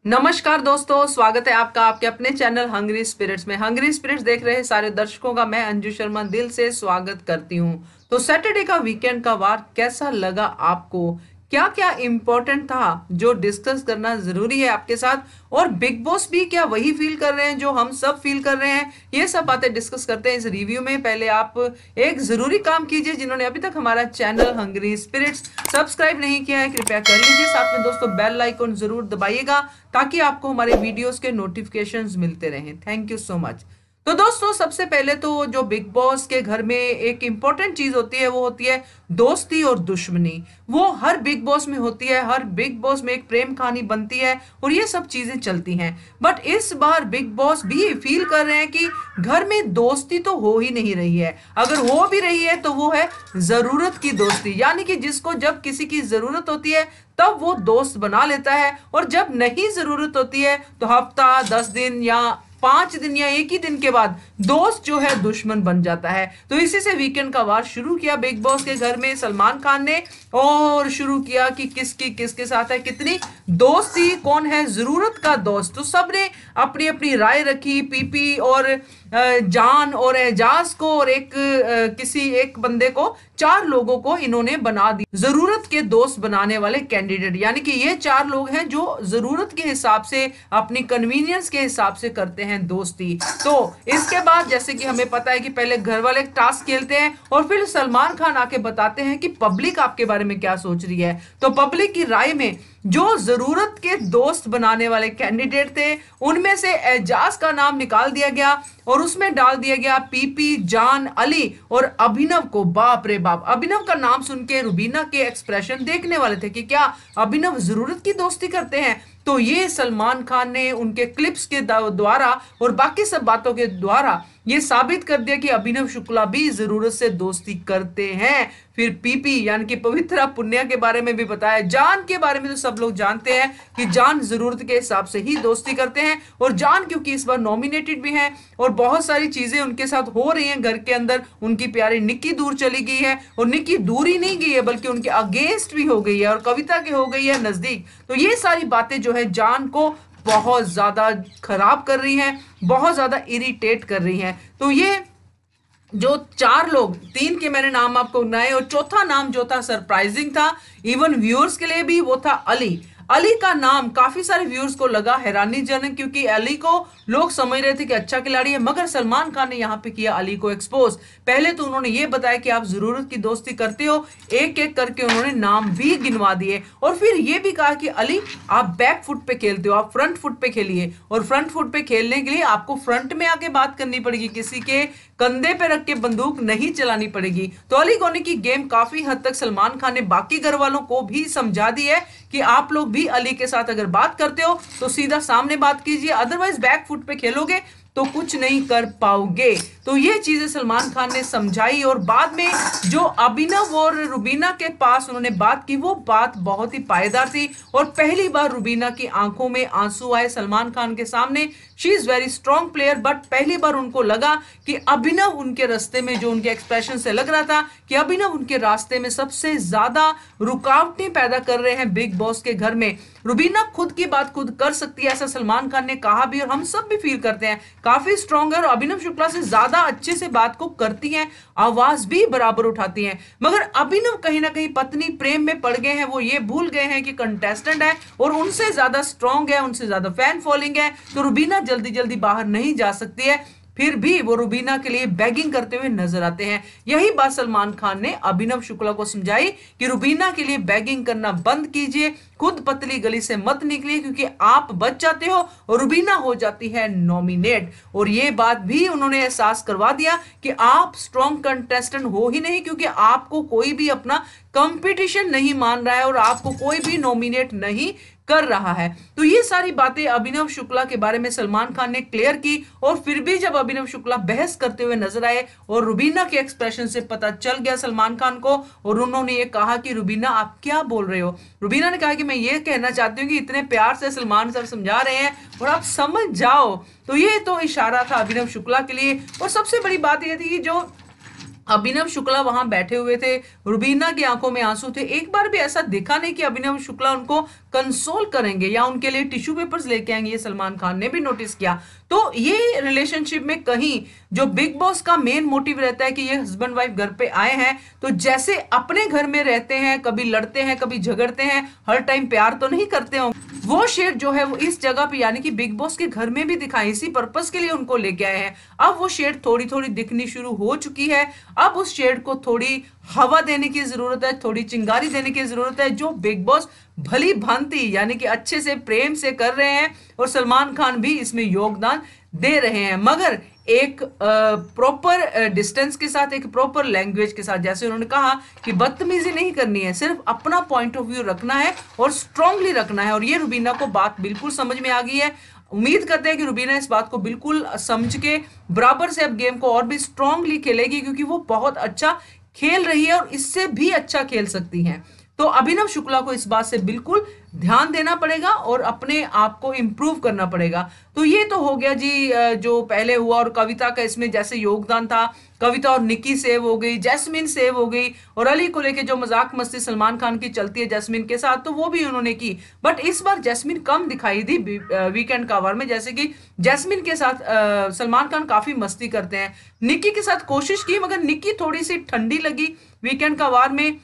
नमस्कार दोस्तों, स्वागत है आपका आपके अपने चैनल हंग्री स्पिरिट्स में। हंग्री स्पिरिट्स देख रहे सारे दर्शकों का मैं अंजू शर्मा दिल से स्वागत करती हूं। तो सैटरडे का वीकेंड का वार कैसा लगा आपको? क्या क्या इंपॉर्टेंट था जो डिस्कस करना जरूरी है आपके साथ? और बिग बॉस भी क्या वही फील कर रहे हैं जो हम सब फील कर रहे हैं? ये सब बातें डिस्कस करते हैं इस रिव्यू में। पहले आप एक जरूरी काम कीजिए, जिन्होंने अभी तक हमारा चैनल हंग्री स्पिरिट्स सब्सक्राइब नहीं किया है कृपया कर लीजिए। साथ में दोस्तों बेल आइकन जरूर दबाइएगा ताकि आपको हमारे वीडियोस के नोटिफिकेशंस मिलते रहें। Thank you so much. तो दोस्तों सबसे पहले तो जो बिग बॉस के घर में एक इंपॉर्टेंट चीज होती है वो होती है दोस्ती और दुश्मनी। वो हर बिग बॉस में होती है, हर बिग बॉस में एक प्रेम कहानी बनती है और ये सब चीजें चलती हैं। बट इस बार बिग बॉस भी फील कर रहे हैं कि घर में दोस्ती तो हो ही नहीं रही है। अगर हो भी रही है तो वो है जरूरत की दोस्ती, यानी कि जिसको जब किसी की जरूरत होती है तब वो दोस्त बना लेता है, और जब नहीं जरूरत होती है तो हफ्ता 10 दिन या 5 दिन या एक ही दिन के बाद दोस्त जो है दुश्मन बन जाता है। तो इसी से वीकेंड का वार शुरू किया बिग बॉस के घर में सलमान खान ने, और शुरू किया कि किसकी किसके साथ है कितनी दोस्ती, कौन है जरूरत का दोस्त। तो सबने अपनी अपनी राय रखी। पीपी और जान और एजाज को और किसी एक बंदे को, 4 लोगों को इन्होंने बना दी जरूरत के दोस्त बनाने वाले कैंडिडेट। यानी कि ये 4 लोग हैं जो जरूरत के हिसाब से, अपनी कन्वीनियंस के हिसाब से करते हैं दोस्ती। तो इसके बाद जैसे कि हमें पता है कि पहले घर वाले टास्क खेलते हैं और फिर सलमान खान आके बताते हैं कि पब्लिक आपके बारे में क्या सोच रही है। तो पब्लिक की राय में जो जरूरत के दोस्त बनाने वाले कैंडिडेट थे उनमें से एजाज का नाम निकाल दिया गया और उसमें डाल दिया गया पीपी, जान, अली और अभिनव को। बाप रे बाप, अभिनव का नाम सुन के रुबीना के एक्सप्रेशन देखने वाले थे कि क्या अभिनव जरूरत की दोस्ती करते हैं। तो ये सलमान खान ने उनके क्लिप्स के द्वारा और बाकी सब बातों के द्वारा ये साबित कर दिया कि अभिनव शुक्ला भी जरूरत से दोस्ती करते हैं। फिर पीपी यानी कि पवित्रा पुन्या के बारे में भी बताया। जान के बारे में तो सब लोग जानते हैं कि जान जरूरत के हिसाब से ही दोस्ती करते हैं, और जान क्योंकि इस बार नॉमिनेटेड भी हैं और बहुत सारी चीजें उनके साथ हो रही हैं घर के अंदर। उनकी प्यारी निक्की दूर चली गई है, और निक्की दूर ही नहीं गई है बल्कि उनके अगेंस्ट भी हो गई है, और कविता के हो गई है नजदीक। तो ये सारी बातें जो है जान को बहुत ज्यादा खराब कर रही हैं, बहुत ज्यादा इरिटेट कर रही हैं। तो ये जो 4 लोग, 3 के मैंने नाम आपको गिनाए और चौथा नाम जो था सरप्राइजिंग था इवन व्यूअर्स के लिए भी, वो था अली। अली का नाम काफी सारे व्यूअर्स को लगा हैरानीजनक, क्योंकि अली को लोग समझ रहे थे कि अच्छा खिलाड़ी है, मगर सलमान खान ने यहां पे किया अली को एक्सपोज। पहले तो उन्होंने ये बताया कि आप जरूरत की दोस्ती करते हो, एक एक करके उन्होंने नाम भी गिनवा दिए, और फिर ये भी कहा कि अली आप बैक फुट पे खेलते हो, आप फ्रंट फुट पे खेलिए, और फ्रंट फुट पे खेलने के लिए आपको फ्रंट में आके बात करनी पड़ेगी, किसी के कंधे पे रख के बंदूक नहीं चलानी पड़ेगी। तो अली गोनी की गेम काफी हद तक सलमान खान ने बाकी घर वालों को भी समझा दी है कि आप लोग भी अली के साथ अगर बात करते हो तो सीधा सामने बात कीजिए, अदरवाइज बैक फुट पे खेलोगे तो कुछ नहीं कर पाओगे। तो ये चीजें सलमान खान ने समझाई, और बाद में जो अभिनव और रुबीना के पास उन्होंने बात की वो बात बहुत ही पायदार थी, और पहली बार रुबीना की आंखों में आंसू आए सलमान खान के सामने। She is very strong player, but पहली बार उनको लगा कि अभिनव उनके रास्ते में, जो उनके एक्सप्रेशन से लग रहा था कि अभिनव उनके रास्ते में सबसे ज्यादा रुकावटें पैदा कर रहे हैं बिग बॉस के घर में। रुबीना खुद की बात खुद कर सकती है, ऐसा सलमान खान ने कहा भी और हम सब भी फील करते हैं, काफी स्ट्रॉन्ग है और अभिनव शुक्ला से ज्यादा अच्छे से बात को करती हैं, आवाज भी बराबर उठाती हैं। मगर अभिनव कहीं ना कहीं पत्नी प्रेम में पड़ गए हैं, वो ये भूल गए हैं कि कंटेस्टेंट है और उनसे ज्यादा स्ट्रॉन्ग है, उनसे ज्यादा फैन फॉलोइंग है, तो रुबीना जल्दी जल्दी बाहर नहीं जा सकती है। फिर भी वो रुबीना के लिए बेगिंग करते हुए नजर आते हैं। यही बात सलमान खान ने अभिनव शुक्ला को समझाई कि रुबीना के लिए बेगिंग करना बंद कीजिए, खुद पतली गली से मत निकलिए, क्योंकि आप बच जाते हो और रुबीना हो जाती है नॉमिनेट। और ये बात भी उन्होंने एहसास करवा दिया कि आप स्ट्रॉन्ग कंटेस्टेंट हो ही नहीं, क्योंकि आपको कोई भी अपना कंपटीशन नहीं मान रहा है और आपको कोई भी नॉमिनेट नहीं कर रहा है। तो ये सारी बातें अभिनव शुक्ला के बारे में सलमान खान ने क्लियर की, और फिर भी जब अभिनव शुक्ला बहस करते हुए नजर आए और रुबीना के एक्सप्रेशन से पता चल गया सलमान खान को, और उन्होंने ये कहा कि रुबीना आप क्या बोल रहे हो। रुबीना ने कहा कि मैं ये कहना चाहती हूँ कि इतने प्यार से सलमान सर समझा रहे हैं और आप समझ जाओ। तो ये तो इशारा था अभिनव शुक्ला के लिए। और सबसे बड़ी बात यह थी कि जो अभिनव शुक्ला वहां बैठे हुए थे, रुबीना की आंखों में आंसू थे। एक बार भी ऐसा देखा नहीं कि अभिनव शुक्ला उनको कंसोल करेंगे या उनके लिए टिश्यू पेपर्स लेके आएंगे। ये सलमान खान ने भी नोटिस किया। तो ये रिलेशनशिप में कहीं जो बिग बॉस का मेन मोटिव रहता है कि ये हस्बैंड वाइफ घर पे आए हैं तो जैसे अपने घर में रहते हैं, कभी लड़ते हैं कभी झगड़ते हैं, हर टाइम प्यार तो नहीं करते होंगे, वो शेड जो है वो इस जगह पे यानी कि बिग बॉस के घर में भी दिखाए। इसी पर्पस के लिए उनको लेके आए हैं। अब वो शेड थोड़ी थोड़ी दिखनी शुरू हो चुकी है। अब उस शेड को थोड़ी हवा देने की जरूरत है, थोड़ी चिंगारी देने की जरूरत है, जो बिग बॉस भली भांति यानी कि अच्छे से प्रेम से कर रहे हैं और सलमान खान भी इसमें योगदान दे रहे हैं, मगर एक प्रॉपर डिस्टेंस के साथ, एक प्रॉपर लैंग्वेज के साथ। जैसे उन्होंने कहा कि बदतमीजी नहीं करनी है, सिर्फ अपना पॉइंट ऑफ व्यू रखना है और स्ट्रांगली रखना है। और ये रुबीना को बात बिल्कुल समझ में आ गई है। उम्मीद करते हैं कि रुबीना इस बात को बिल्कुल समझ के बराबर से अब गेम को और भी स्ट्रांगली खेलेगी, क्योंकि वो बहुत अच्छा खेल रही है और इससे भी अच्छा खेल सकती हैं। तो अभिनव शुक्ला को इस बात से बिल्कुल ध्यान देना पड़ेगा और अपने आप को इंप्रूव करना पड़ेगा। तो ये तो हो गया जी जो पहले हुआ। और कविता का इसमें जैसे योगदान था, कविता और निक्की सेव हो गई, जैस्मिन सेव हो गई, और अली को लेके जो मजाक मस्ती सलमान खान की चलती है जैस्मिन के साथ, तो वो भी उन्होंने की। बट इस बार जैस्मिन कम दिखाई दी वीकेंड कवर में। जैसे कि जैस्मिन के साथ सलमान खान काफी मस्ती करते हैं। निक्की के साथ कोशिश की मगर निक्की थोड़ी सी ठंडी लगी वीकेंड कवर में।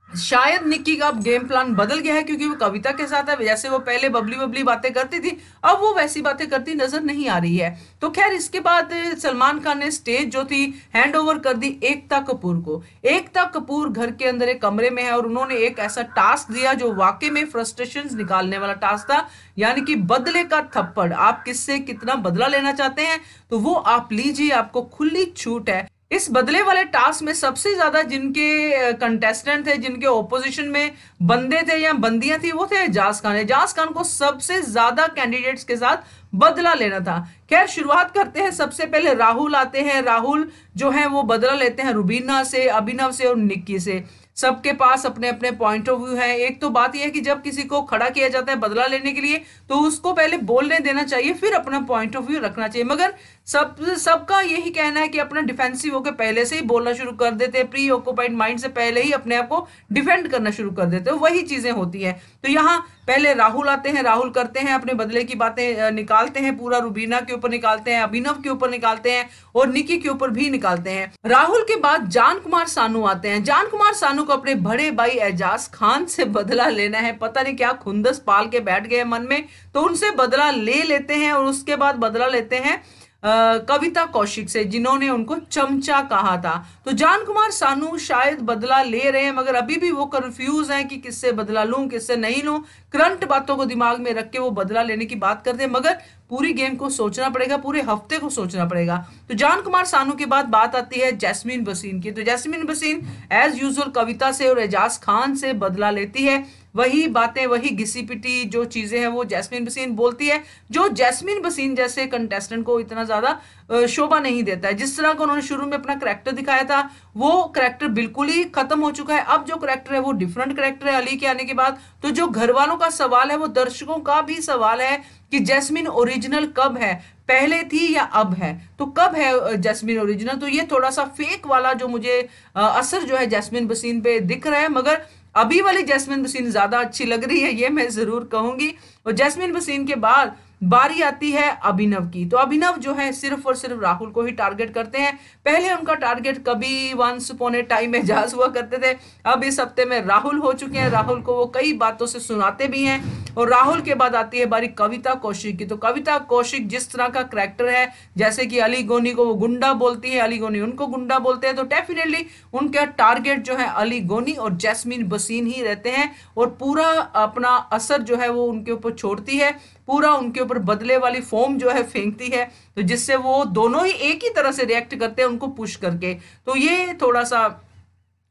शायद निक्की का अब गेम प्लान बदल गया है, क्योंकि वो कविता के साथ है। जैसे वो पहले बबली बबली बातें करती थी, अब वो वैसी बातें करती नजर नहीं आ रही है। तो खैर इसके बाद सलमान खान ने स्टेज जो थी हैंड ओवर कर दी एकता कपूर को। एकता कपूर घर के अंदर एक कमरे में है और उन्होंने एक ऐसा टास्क दिया जो वाकई में फ्रस्ट्रेशन निकालने वाला टास्क था, यानी कि बदले का थप्पड़। आप किससे कितना बदला लेना चाहते हैं तो वो आप लीजिए, आपको खुली छूट है। इस बदले वाले टास्क में सबसे ज्यादा जिनके कंटेस्टेंट थे, जिनके ओपोजिशन में बंदे थे या बंदियां थी, वो थे एजाज खान। एजाज खान को सबसे ज्यादा कैंडिडेट्स के साथ बदला लेना था। खैर शुरुआत करते हैं, सबसे पहले राहुल आते हैं। राहुल जो है वो बदला लेते हैं रुबीना से, अभिनव से और निक्की से। सबके पास अपने अपने पॉइंट ऑफ व्यू है। एक तो बात यह है कि जब किसी को खड़ा किया जाता है बदला लेने के लिए तो उसको पहले बोलने देना चाहिए, फिर अपना पॉइंट ऑफ व्यू रखना चाहिए। मगर सबका यही कहना है कि अपना डिफेंसिव होकर पहले से ही बोलना शुरू कर देते हैं, प्री ऑक्युपाइड माइंड से पहले ही अपने आप को डिफेंड करना शुरू कर देते हैं। वही चीजें होती हैं। तो यहाँ पहले राहुल आते हैं, राहुल करते हैं अपने बदले की बातें, निकालते हैं पूरा, रुबीना के ऊपर निकालते हैं, अभिनव के ऊपर निकालते हैं और निकी के ऊपर भी निकालते हैं। राहुल के बाद जान कुमार सानू आते हैं। जान कुमार सानू को अपने बड़े भाई एजाज खान से बदला लेना है। पता नहीं क्या खुंदस पाल के बैठ गए मन में, तो उनसे बदला ले लेते हैं। और उसके बाद बदला लेते हैं कविता कौशिक से, जिन्होंने उनको चमचा कहा था। तो जान कुमार सानू शायद बदला ले रहे हैं, मगर अभी भी वो कंफ्यूज हैं कि किससे बदला लूं किससे नहीं लूं। करंट बातों को दिमाग में रख के वो बदला लेने की बात करते हैं, मगर पूरी गेम को सोचना पड़ेगा, पूरे हफ्ते को सोचना पड़ेगा। तो जान कुमार सानू के बाद बात आती है जैस्मिन भसीन की। तो जैस्मिन भसीन एज यूजुअल कविता से और एजाज खान से बदला लेती है। वही बातें, वही घिसी पिटी जो चीजें हैं वो जैस्मिन भसीन बोलती है, जो जैस्मिन भसीन जैसे कंटेस्टेंट को इतना ज्यादा शोभा नहीं देता है। जिस तरह का उन्होंने शुरू में अपना करैक्टर दिखाया था वो करैक्टर बिल्कुल ही खत्म हो चुका है। अब जो करैक्टर है वो डिफरेंट करैक्टर है अली के आने के बाद। तो जो घर वालों का सवाल है वो दर्शकों का भी सवाल है कि जैस्मिन ओरिजिनल कब है, पहले थी या अब है। तो कब है जैस्मिन ओरिजिनल? तो ये थोड़ा सा फेक वाला जो मुझे असर जो है जैस्मिन भसीन पे दिख रहा है, मगर अभी वाली जैस्मिन भसीन ज्यादा अच्छी लग रही है, ये मैं जरूर कहूंगी। और जैस्मिन भसीन के बाद बारी आती है अभिनव की। तो अभिनव जो है सिर्फ और सिर्फ राहुल को ही टारगेट करते हैं। पहले उनका टारगेट कभी once upon a time Ejaz हुआ करते थे, अब इस हफ्ते में राहुल हो चुके हैं। राहुल को वो कई बातों से सुनाते भी हैं। और राहुल के बाद आती है बारी कविता कौशिक की। तो कविता कौशिक जिस तरह का करैक्टर है, जैसे कि अली गोनी को वो गुंडा बोलती है, अली गोनी उनको गुंडा बोलते हैं, तो डेफिनेटली उनका टारगेट जो है अली गोनी और जैस्मिन भसीन ही रहते हैं। और पूरा अपना असर जो है वो उनके ऊपर छोड़ती है, पूरा उनके ऊपर बदले वाली फॉर्म जो है फेंकती है, तो जिससे वो दोनों ही एक ही तरह से रिएक्ट करते हैं उनको पुश करके। तो ये थोड़ा सा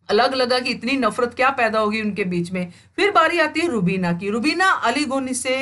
अलग लगा कि इतनी नफरत क्या पैदा होगी उनके बीच में। फिर बारी आती है रुबीना की। रुबीना अली गोनी से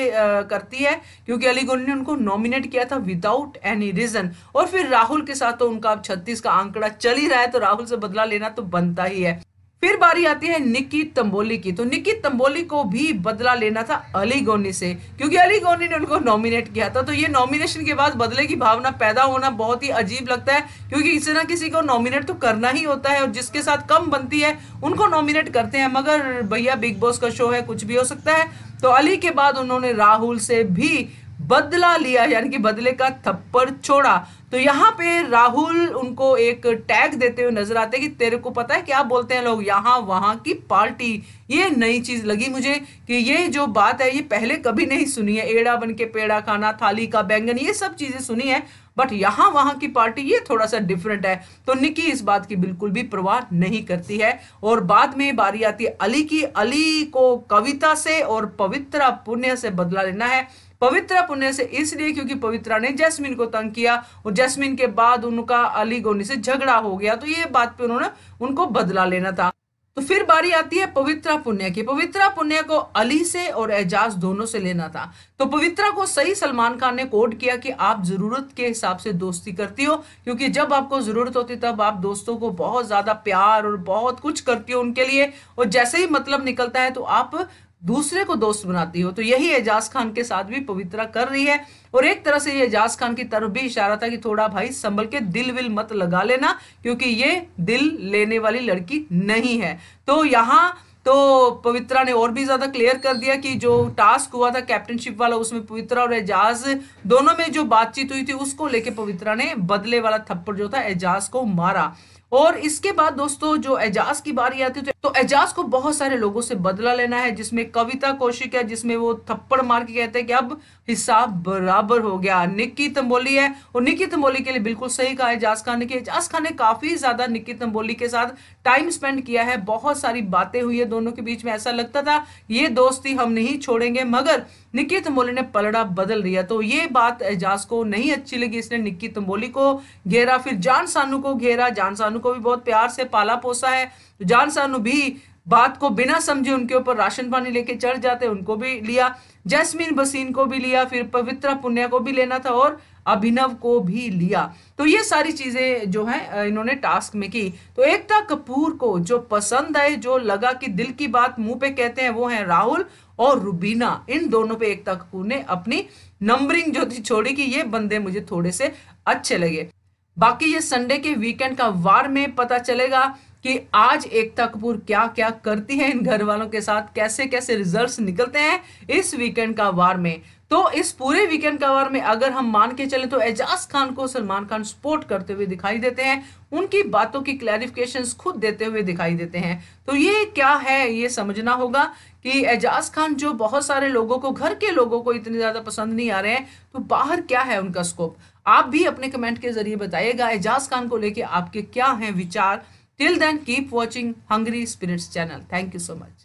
करती है, क्योंकि अली गोनी ने उनको नॉमिनेट किया था विदाउट एनी रीजन। और फिर राहुल के साथ तो उनका अब 36 का आंकड़ा चल ही रहा है, तो राहुल से बदला लेना तो बनता ही है। फिर बारी आती है निक्की तंबोली की। तो निक्की तंबोली को भी बदला लेना था अली गोनी से, क्योंकि अली गोनी ने उनको नॉमिनेट किया था। तो ये नॉमिनेशन के बाद बदले की भावना पैदा होना बहुत ही अजीब लगता है, क्योंकि किसी ना किसी को नॉमिनेट तो करना ही होता है और जिसके साथ कम बनती है उनको नॉमिनेट करते हैं। मगर भैया बिग बॉस का शो है, कुछ भी हो सकता है। तो अली के बाद उन्होंने राहुल से भी बदला लिया, यानी कि बदले का थप्पड़ छोड़ा। तो यहाँ पे राहुल उनको एक टैग देते हुए नजर आते हैं कि तेरे को पता है क्या बोलते हैं लोग, यहाँ वहां की पार्टी। ये नई चीज लगी मुझे कि ये जो बात है ये पहले कभी नहीं सुनी है। एड़ा बन के पेड़ा खाना, थाली का बैंगन, ये सब चीजें सुनी है, बट यहाँ वहां की पार्टी ये थोड़ा सा डिफरेंट है। तो निक्की इस बात की बिल्कुल भी परवाह नहीं करती है। और बाद में बारी आती है अली की। अली को कविता से और पवित्रा पुण्य से बदला लेना है। पवित्रा पुण्य से इसलिए क्योंकि पवित्रा ने जैस्मिन को तंग किया और जैस्मिन के बाद उनका अली गोनी से झगड़ा हो गया, तो ये बात पे उन्होंने उनको बदला लेना था। तो फिर बारी आती है पवित्रा पुण्य की। पवित्रा पुण्य को अली से और एजाज दोनों से लेना था। तो पवित्रा को सही सलमान खान ने कोड किया कि आप जरूरत के हिसाब से दोस्ती करती हो, क्योंकि जब आपको जरूरत होती तब आप दोस्तों को बहुत ज्यादा प्यार और बहुत कुछ करती हो उनके लिए, और जैसे ही मतलब निकलता है तो आप दूसरे को दोस्त बनाती हो। तो यही एजाज खान के साथ भी पवित्रा कर रही है। और एक तरह से ये एजाज खान की तरफ भी इशारा था कि थोड़ा भाई संभल के दिल विल मत लगा लेना, क्योंकि ये दिल लेने वाली लड़की नहीं है। तो यहाँ तो पवित्रा ने और भी ज्यादा क्लियर कर दिया कि जो टास्क हुआ था कैप्टनशिप वाला, उसमें पवित्रा और एजाज दोनों में जो बातचीत हुई थी उसको लेके पवित्रा ने बदले वाला थप्पड़ जो था एजाज को मारा। और इसके बाद दोस्तों जो एजाज की बारी आती है तो एजाज को बहुत सारे लोगों से बदला लेना है, जिसमें कविता कौशिक है, जिसमें वो थप्पड़ मार के कहते हैं कि अब हिसाब बराबर हो गया। निक्की तंबोली है, और निक्की तंबोली के लिए बिल्कुल सही कहा एजाज खान ने कि एजाज खान ने काफी ज्यादा निक्की तंबोली के साथ टाइम स्पेंड किया है, बहुत सारी बातें हुई है दोनों के बीच में, ऐसा लगता था ये दोस्ती हम नहीं छोड़ेंगे, मगर निक्की तंबोली ने पलड़ा बदल दिया। तो ये बात एजाज को नहीं अच्छी लगी, इसने निक्की तंबोली को घेरा। फिर जान सानू को घेरा, जान सानू को भी बहुत प्यार से पाला पोसा है, तो जान सानू भी बात को बिना समझे उनके ऊपर राशन पानी लेके चढ़ जाते, उनको भी लिया। जैस्मिन बसीन को भी लिया, फिर पवित्रा पुण्या को भी लेना था और अभिनव को भी लिया। तो ये सारी चीजें जो है इन्होंने टास्क में की। तो एकता कपूर को जो पसंद आए, जो लगा कि दिल की बात मुंह पे कहते हैं, वो है राहुल और रुबीना। इन दोनों पे एकता कपूर ने अपनी नंबरिंग जो थी छोड़ी कि ये बंदे मुझे थोड़े से अच्छे लगे। बाकी ये संडे के वीकेंड का वार में पता चलेगा कि आज एकता कपूर क्या क्या करती है इन घर वालों के साथ, कैसे कैसे रिजल्ट्स निकलते हैं इस वीकेंड का वार में। तो इस पूरे वीकेंड का वार में अगर हम मान के चलें तो एजाज खान को सलमान खान सपोर्ट करते हुए दिखाई देते हैं, उनकी बातों की क्लैरिफिकेशंस खुद देते हुए दिखाई देते हैं। तो ये क्या है ये समझना होगा कि एजाज खान जो बहुत सारे लोगों को, घर के लोगों को इतने ज्यादा पसंद नहीं आ रहे हैं, तो बाहर क्या है उनका स्कोप। आप भी अपने कमेंट के जरिए बताइएगा एजाज खान को लेके आपके क्या हैं विचार। Till then, keep watching Hungry Spirits channel. Thank you so much.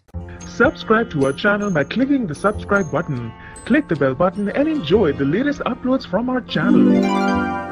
Subscribe to our channel by clicking the subscribe button. Click the bell button and enjoy the latest uploads from our channel.